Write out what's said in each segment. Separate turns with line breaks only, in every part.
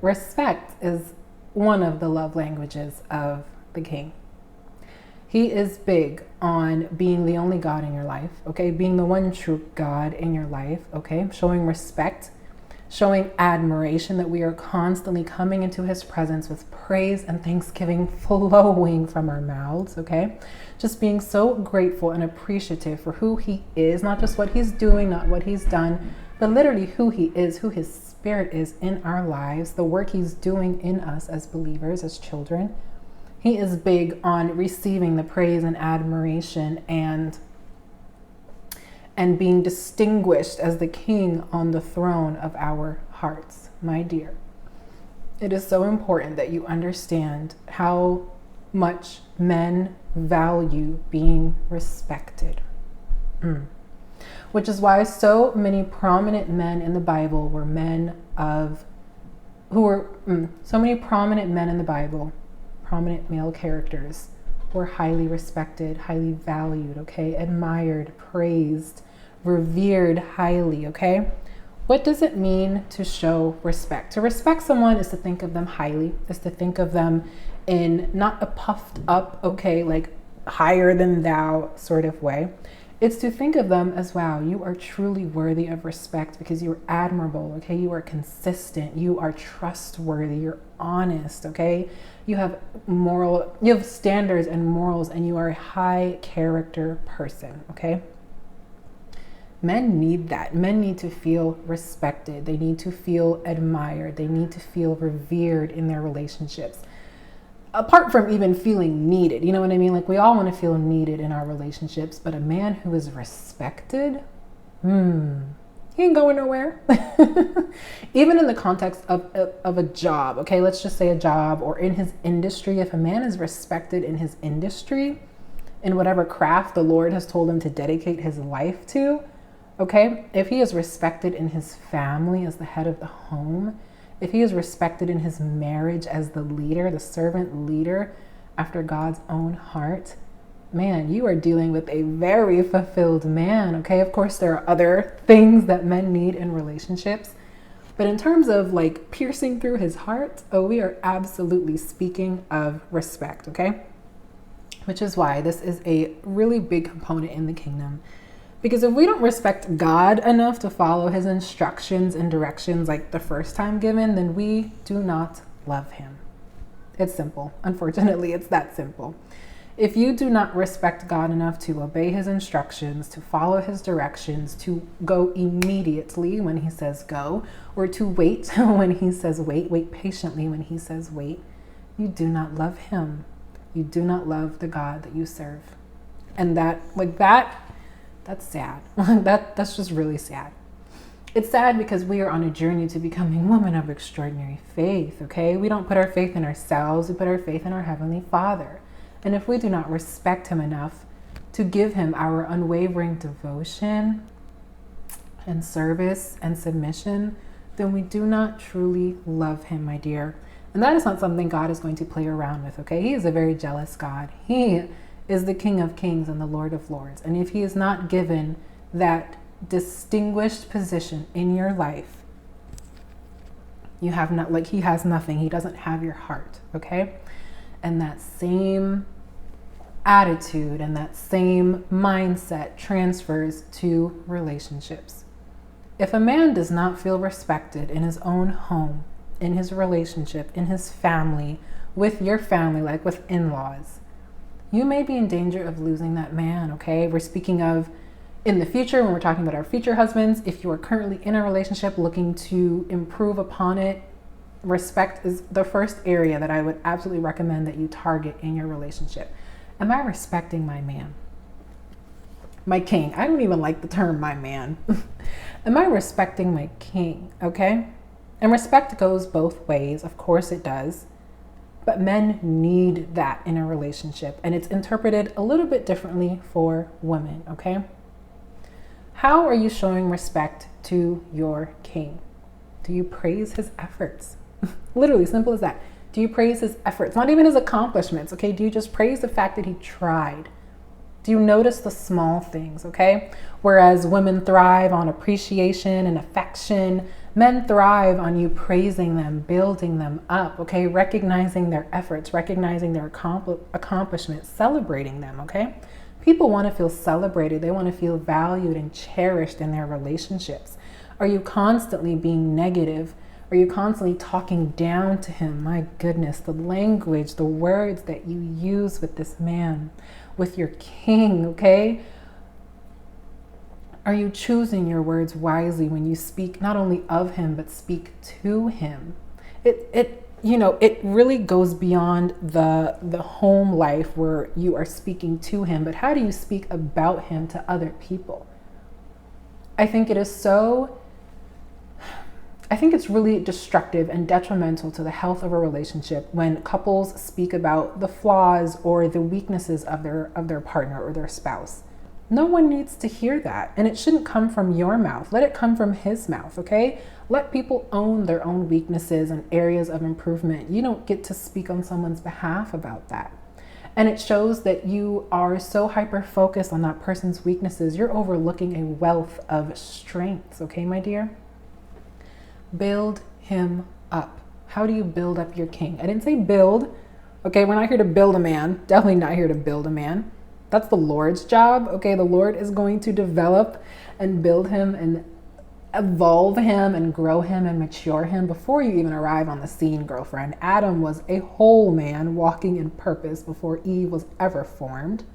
respect is one of the love languages of the king. He is big on being the only God in your life, okay? Being the one true God in your life, okay? Showing respect, showing admiration, that we are constantly coming into his presence with praise and thanksgiving flowing from our mouths, okay? Just being so grateful and appreciative for who he is, not just what he's doing, not what he's done, but literally who he is, who his spirit is in our lives, the work he's doing in us as believers, as children. He is big on receiving the praise and admiration and being distinguished as the king on the throne of our hearts, my dear. It is so important that you understand how much men value being respected. Which is why so many prominent men in the Bible were so many prominent men in the Bible, prominent male characters, were highly respected, highly valued, okay? Admired, praised, revered highly, okay? What does it mean to show respect? To respect someone is to think of them highly, is to think of them in not a puffed up, okay, like higher than thou sort of way. It's to think of them as, wow, you are truly worthy of respect because you're admirable, okay? You are consistent, you are trustworthy, you're honest, okay? You have standards and morals, and you are a high character person, okay? Men need that. Men need to feel respected. They need to feel admired. They need to feel revered in their relationships. Apart from even feeling needed, you know what I mean? Like, we all want to feel needed in our relationships, but a man who is respected, he ain't going nowhere. Even in the context of a job, okay? Let's just say a job, or in his industry. If a man is respected in his industry, in whatever craft the Lord has told him to dedicate his life to, okay? If he is respected in his family as the head of the home, if he is respected in his marriage as the leader, the servant leader after God's own heart, man, you are dealing with a very fulfilled man, okay? Of course, there are other things that men need in relationships, but in terms of like piercing through his heart, we are absolutely speaking of respect, okay? Which is why this is a really big component in the kingdom. Because if we don't respect God enough to follow his instructions and directions like the first time given, then we do not love him. It's simple. Unfortunately, it's that simple. If you do not respect God enough to obey his instructions, to follow his directions, to go immediately when he says go, or to wait when he says wait patiently when he says wait, you do not love him. You do not love the God that you serve. And that's sad. That's just really sad. It's sad because we are on a journey to becoming women of extraordinary faith, okay? We don't put our faith in ourselves, we put our faith in our Heavenly Father. And if we do not respect him enough to give him our unwavering devotion and service and submission, then we do not truly love him, my dear. And that is not something God is going to play around with, okay? He is a very jealous God. He is the King of Kings and the Lord of Lords. And if he is not given that distinguished position in your life, you have not, like, he has nothing. He doesn't have your heart, okay? And that same attitude and that same mindset transfers to relationships. If a man does not feel respected in his own home, in his relationship, in his family, with your family, like with in-laws, you may be in danger of losing that man, okay? We're speaking of in the future, when we're talking about our future husbands. If you are currently in a relationship looking to improve upon it, respect is the first area that I would absolutely recommend that you target in your relationship. Am I respecting my man? My king. I don't even like the term my man. Am I respecting my king, okay? And respect goes both ways. Of course it does. But men need that in a relationship, and it's interpreted a little bit differently for women, okay? How are you showing respect to your king? Do you praise his efforts? Literally, simple as that. Do you praise his efforts? Not even his accomplishments, okay? Do you just praise the fact that he tried? Do you notice the small things, okay? Whereas women thrive on appreciation and affection, Men thrive on you praising them, building them up, okay? Recognizing their efforts, recognizing their accomplishments, celebrating them, okay? People want to feel celebrated. They want to feel valued and cherished in their relationships. Are you constantly being negative? Are you constantly talking down to him? My goodness, the language, the words that you use with this man, with your king, okay? Are you choosing your words wisely when you speak not only of him, but speak to him? It really goes beyond the home life where you are speaking to him, but how do you speak about him to other people? I think it's really destructive and detrimental to the health of a relationship when couples speak about the flaws or the weaknesses of their partner or their spouse. No one needs to hear that, and it shouldn't come from your mouth. Let it come from his mouth, okay? Let people own their own weaknesses and areas of improvement. You don't get to speak on someone's behalf about that. And it shows that you are so hyper-focused on that person's weaknesses, you're overlooking a wealth of strengths, okay, my dear? Build him up. How do you build up your king? I didn't say build, okay? We're not here to build a man. Definitely not here to build a man. That's the Lord's job, okay? The Lord is going to develop and build him and evolve him and grow him and mature him before you even arrive on the scene, girlfriend. Adam was a whole man walking in purpose before Eve was ever formed.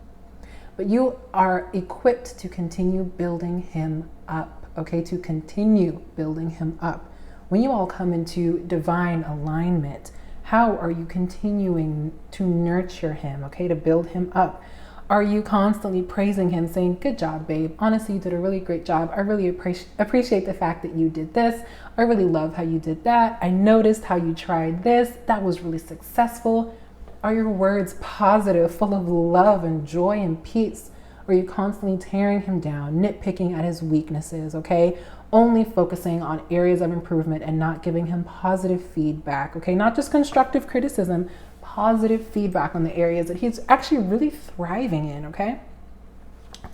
But you are equipped to continue building him up, okay? To continue building him up. When you all come into divine alignment, how are you continuing to nurture him, okay? To build him up. Are you constantly praising him, saying, good job, babe. Honestly, you did a really great job. I really appreciate the fact that you did this. I really love how you did that. I noticed how you tried this. That was really successful. Are your words positive, full of love and joy and peace? Or are you constantly tearing him down, nitpicking at his weaknesses, okay? Only focusing on areas of improvement and not giving him positive feedback, okay? Not just constructive criticism, positive feedback on the areas that he's actually really thriving in, okay?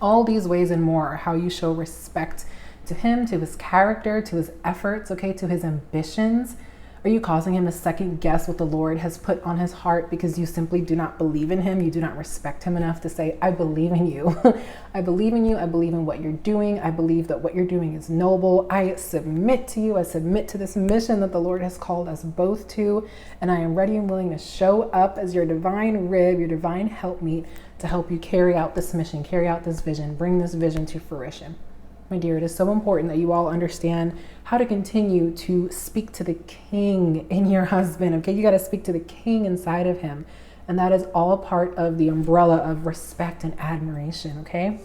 All these ways and more are how you show respect to him, to his character, to his efforts, okay, to his ambitions. Are you causing him to second guess what the Lord has put on his heart because you simply do not believe in him? You do not respect him enough to say, I believe in you. I believe in you. I believe in what you're doing. I believe that what you're doing is noble. I submit to you. I submit to this mission that the Lord has called us both to. And I am ready and willing to show up as your divine rib, your divine helpmeet to help you carry out this mission, carry out this vision, bring this vision to fruition. My dear, it is so important that you all understand how to continue to speak to the king in your husband, okay? You got to speak to the king inside of him. And that is all part of the umbrella of respect and admiration, okay?